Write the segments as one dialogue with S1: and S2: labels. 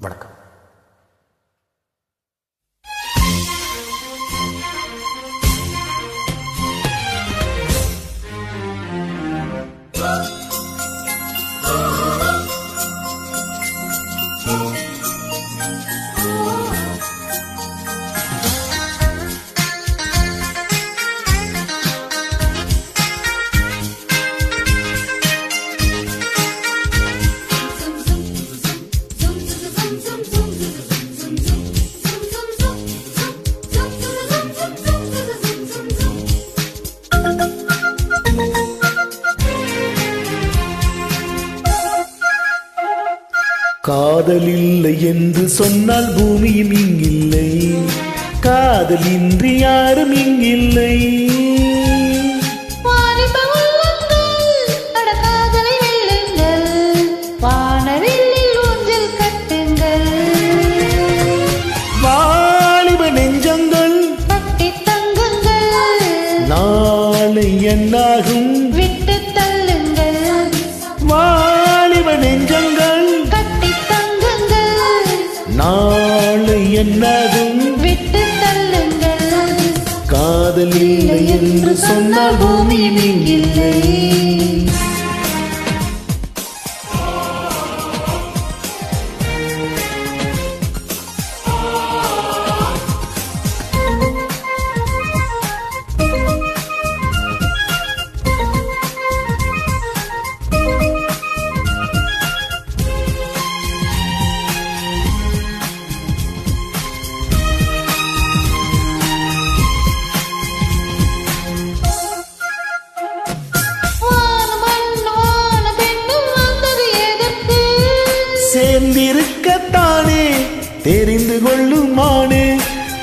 S1: வணக்கம். காதல் இல்லை என்று சொன்னால் பூமியும் இங்கில்லை, காதலின்றி யாரும் இங்கில்லை. வாலிப நெஞ்சங்கள் கட்டி தங்குங்கள், நாளை என்னாகும்
S2: விட்டு தள்ளுங்கள்.
S1: வாலிப நெஞ்சங்கள் நாளை என்னாகும்
S2: விட்டு தள்ளுங்கள்.
S1: காதல் இல்லை என்று சொன்னால் பூமியும் இங்கில்லை. சேர்ந்திருக்கத்தானே தெரிந்து கொள்ளும் மானே,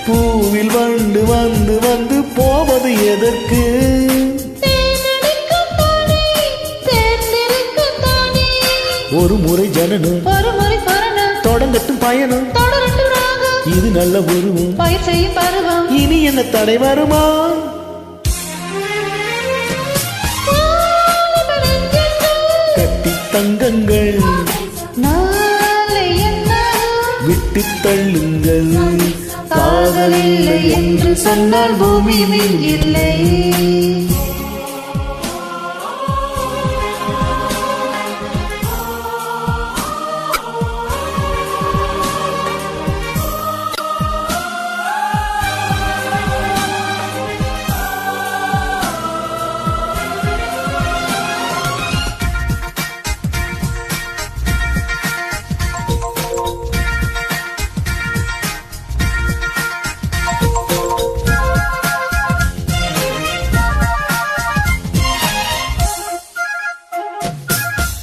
S1: பூவில் வண்டு வந்து வந்து போவது எதற்கு? ஒரு முறை ஜனனம்,
S2: ஒரு முறை பரணம்,
S1: தொடங்கட்டும் பயணம்,
S2: தொடரட்டும் ராகம்.
S1: இது நல்ல உருவம்,
S2: பயிர் செய்யும் பருவம்.
S1: இனி என்ன தடை வருமா? கட்டி தங்கங்கள், விட்டு தள்ளுங்கள். காதல் இல்லை என்று சொன்னால் பூமியும் இல்லை.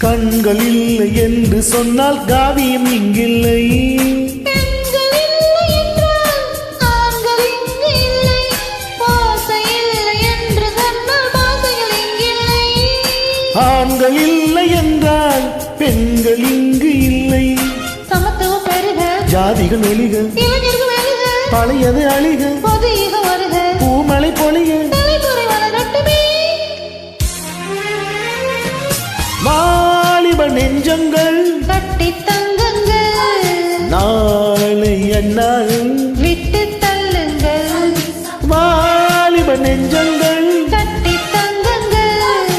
S1: கண்கள் இல்லை என்று சொன்னால் காவியம் இங்கில்லை. ஆண்கள் இல்லை என்றால் பெண்கள் இங்கு இல்லை.
S2: சமத்துவம் பெருக,
S1: ஜாதிகள் ஒளிக,
S2: இளைஞர்கள் எழுக,
S1: பழையது அழிக,
S2: பொது ஈக வருக,
S1: பூமலை பொழிக,
S2: தலைமுறை வளரட்டுமே.
S1: வாலிப நெஞ்சங்கள்
S2: கட்டி தங்குங்கள்,
S1: நாளை என்னாகும்
S2: விட்டு தள்ளுங்கள்.
S1: வாலிப நெஞ்சங்கள்
S2: கட்டி தங்குங்கள்,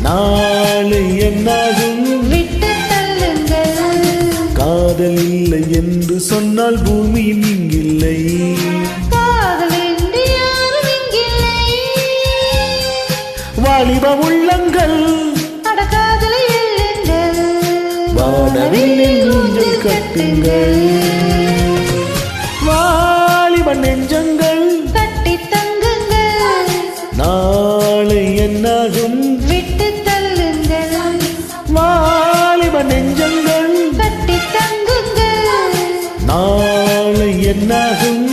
S1: நாளை என்னாகும்
S2: விட்டு தள்ளுங்கள்.
S1: காதல் இல்லை என்று சொன்னால் பூமியும் இங்கில்லை.
S2: காதலின்றி யாரும் இங்கில்லை.
S1: வாலிப உள்ளங்கள்
S2: அடக்காதலை எள்ளுங்கள்,
S1: வானவில்லில் ஊஞ்சல் கட்டுங்கள். வாலிப நெஞ்சங்கள்
S2: கட்டி தங்குங்கள்,
S1: நாளை என்னாகும்
S2: விட்டு தள்ளுங்கள்.
S1: வாலிப நெஞ்சங்கள்
S2: கட்டி தங்குங்கள்,
S1: நாளை என்னாகும்